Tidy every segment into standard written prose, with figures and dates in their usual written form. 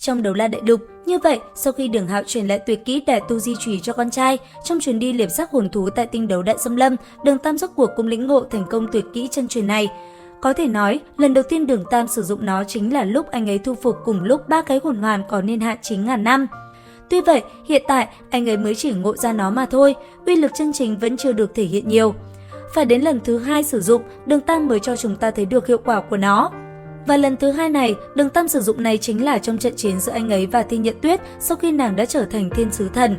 trong Đấu La Đại Lục. Như vậy, sau khi Đường Hạo truyền lại tuyệt kỹ Đại Tu Di Chủy cho con trai, trong chuyến đi liệp sát hồn thú tại tinh đấu Đại Xâm Lâm, Đường Tam rốt cuộc cũng lĩnh ngộ thành công tuyệt kỹ chân truyền này. Có thể nói, lần đầu tiên Đường Tam sử dụng nó chính là lúc anh ấy thu phục cùng lúc 3 cái hồn hoàn có niên hạn 9.000 năm. Tuy vậy, hiện tại anh ấy mới chỉ ngộ ra nó mà thôi, uy lực chân chính vẫn chưa được thể hiện nhiều. Phải đến lần thứ 2 sử dụng, Đường Tam mới cho chúng ta thấy được hiệu quả của nó. Và lần thứ 2 này, Đường Tam sử dụng này chính là trong trận chiến giữa anh ấy và Thiên Nhận Tuyết sau khi nàng đã trở thành thiên sứ thần.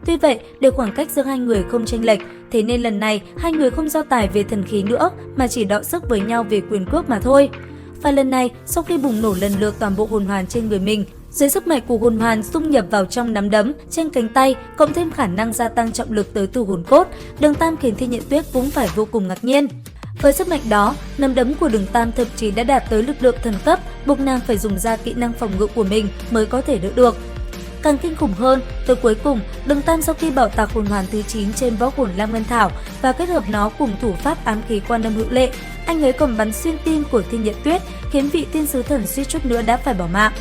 Tuy vậy, để khoảng cách giữa hai người không chênh lệch, thế nên lần này hai người không giao tài về thần khí nữa mà chỉ đọ sức với nhau về quyền cước mà thôi. Và lần này, sau khi bùng nổ lần lượt toàn bộ hồn hoàn trên người mình, dưới sức mạnh của hồn hoàn xung nhập vào trong nắm đấm, trên cánh tay, cộng thêm khả năng gia tăng trọng lực tới từ hồn cốt, Đường Tam khiến Thiên Nhận Tuyết cũng phải vô cùng ngạc nhiên. Với sức mạnh đó, nắm đấm của Đường Tam thậm chí đã đạt tới lực lượng thần cấp, buộc nàng phải dùng ra kỹ năng phòng ngự của mình mới có thể đỡ được. Càng kinh khủng hơn, tới cuối cùng, Đường Tam sau khi bảo tạc hồn hoàn thứ 9 trên võ hồn Lam Ngân Thảo và kết hợp nó cùng thủ pháp ám khí quan âm hữu lệ, anh ấy còn bắn xuyên tim của Thiên Nhận Tuyết, khiến vị thiên sứ thần suýt chút nữa đã phải bỏ mạng.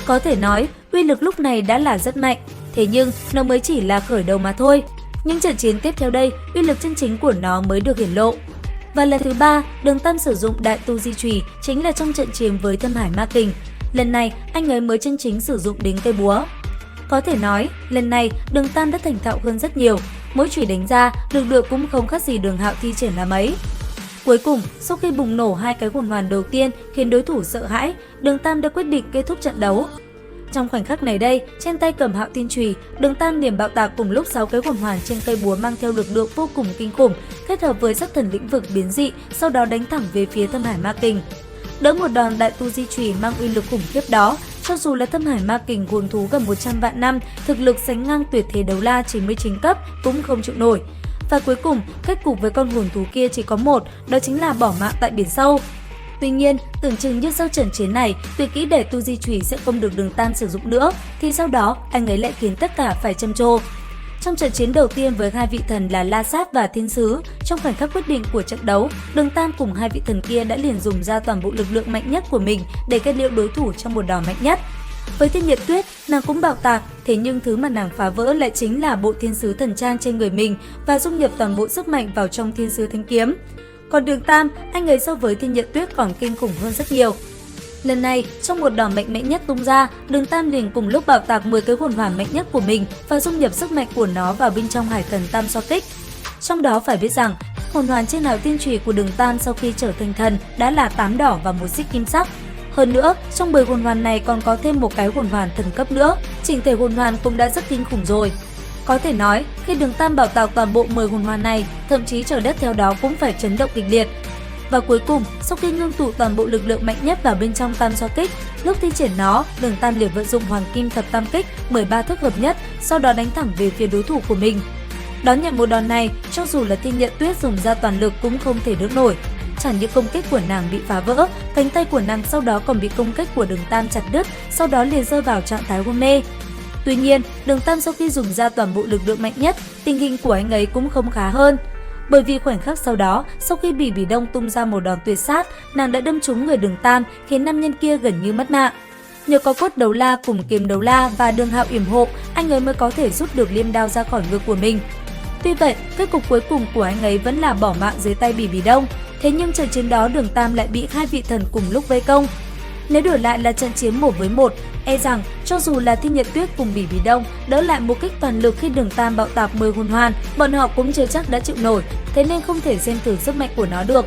Có thể nói, uy lực lúc này đã là rất mạnh, thế nhưng nó mới chỉ là khởi đầu mà thôi. Những trận chiến tiếp theo đây, uy lực chân chính của nó mới được hiển lộ. Và lần thứ 3, Đường Tam sử dụng Đại Tu Di Chủy chính là trong trận chiến với Thâm Hải Ma Kình. Lần này, anh ấy mới chân chính sử dụng đến cây búa. Có thể nói, lần này Đường Tam đã thành thạo hơn rất nhiều, mỗi chủy đánh ra, lực lượng cũng không khác gì Đường Hạo thi triển là mấy. Cuối cùng, sau khi bùng nổ 2 cái hồn hoàn đầu tiên khiến đối thủ sợ hãi, Đường Tam đã quyết định kết thúc trận đấu. Trong khoảnh khắc này đây, trên tay cầm Hạo Thiên Chùy, Đường Tam điểm bạo tạc cùng lúc 6 cái hồn hoàn trên cây búa mang theo lực lượng vô cùng kinh khủng, kết hợp với sát thần lĩnh vực biến dị, sau đó đánh thẳng về phía Thâm Hải Ma Kình. Đỡ một đòn Đại Tu Di Chủy mang uy lực khủng khiếp đó, cho dù là Thâm Hải Ma Kình hồn thú gần 100 vạn năm, thực lực sánh ngang tuyệt thế đấu la 99 cấp cũng không chịu nổi. Và cuối cùng, kết cục với con hồn thú kia chỉ có một, đó chính là bỏ mạng tại biển sâu. Tuy nhiên, tưởng chừng như sau trận chiến này, tuyệt kỹ Đại Tu Di Chủy sẽ không được Đường Tam sử dụng nữa, thì sau đó anh ấy lại khiến tất cả phải trầm trồ. Trong trận chiến đầu tiên với hai vị thần là La Sát và Thiên Sứ, trong khoảnh khắc quyết định của trận đấu, Đường Tam cùng hai vị thần kia đã liền dùng ra toàn bộ lực lượng mạnh nhất của mình để kết liễu đối thủ trong một đòn mạnh nhất. Với Thiên Nhận Tuyết, nàng cũng bạo tạc, thế nhưng thứ mà nàng phá vỡ lại chính là bộ Thiên Sứ thần trang trên người mình và dung nhập toàn bộ sức mạnh vào trong Thiên Sứ Thánh Kiếm. Còn Đường Tam, anh ấy so với Thiên Nhận Tuyết còn kinh khủng hơn rất nhiều. Lần này, trong một đòn mạnh mẽ nhất tung ra, Đường Tam liền cùng lúc bạo tạc 10 cái hồn hoàn mạnh nhất của mình và dung nhập sức mạnh của nó vào bên trong Hải Thần Tam So Kích. Trong đó phải biết rằng, hồn hoàn trên Hạo Thiên Chùy của Đường Tam sau khi trở thành thần đã là 8 đỏ và 1 xích kim sắc. Hơn nữa, trong 10 hồn hoàn này còn có thêm một cái hồn hoàn thần cấp nữa, chỉnh thể hồn hoàn cũng đã rất kinh khủng rồi. Có thể nói, khi Đường Tam bảo tạc toàn bộ 10 hồn hoàn này, thậm chí trời đất theo đó cũng phải chấn động kịch liệt. Và cuối cùng, sau khi ngưng tụ toàn bộ lực lượng mạnh nhất vào bên trong Tam So Kích, lúc thi triển nó, Đường Tam liền vận dụng Hoàng Kim Thập Tam Kích 13 thức hợp nhất, sau đó đánh thẳng về phía đối thủ của mình. Đón nhận một đòn này, cho dù là Thiên Nhận Tuyết dùng ra toàn lực cũng không thể đỡ nổi. Chẳng những công kích của nàng bị phá vỡ, cánh tay của nàng sau đó còn bị công kích của Đường Tam chặt đứt, sau đó liền rơi vào trạng thái hôn mê. Tuy nhiên, Đường Tam sau khi dùng ra toàn bộ lực lượng mạnh nhất, tình hình của anh ấy cũng không khá hơn. Bởi vì khoảnh khắc sau đó, sau khi Bỉ Bỉ Đông tung ra một đòn tuyệt sát, nàng đã đâm trúng người Đường Tam, khiến nam nhân kia gần như mất mạng. Nhờ có cốt đấu la cùng kiếm đấu la và Đường Hạo yểm hộ, anh ấy mới có thể rút được liêm đao ra khỏi ngực của mình. Tuy vậy, kết cục cuối cùng của anh ấy vẫn là bỏ mạng dưới tay Bỉ Bỉ Đông. Thế nhưng trận chiến đó Đường Tam lại bị hai vị thần cùng lúc vây công. Nếu đổi lại là trận chiến 1 với 1, e rằng cho dù là Thiên Nhận Tuyết cùng Bỉ Bỉ Đông đỡ lại một kích toàn lực khi Đường Tam bạo tạc 10 hồn hoàn, bọn họ cũng chưa chắc đã chịu nổi, thế nên không thể xem thử sức mạnh của nó được.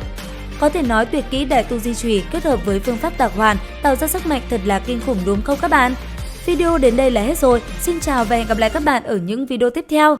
Có thể nói tuyệt kỹ Đại Tu Di Chủy kết hợp với phương pháp tạc hoàn tạo ra sức mạnh thật là kinh khủng đúng không các bạn? Video đến đây là hết rồi, xin chào và hẹn gặp lại các bạn ở những video tiếp theo.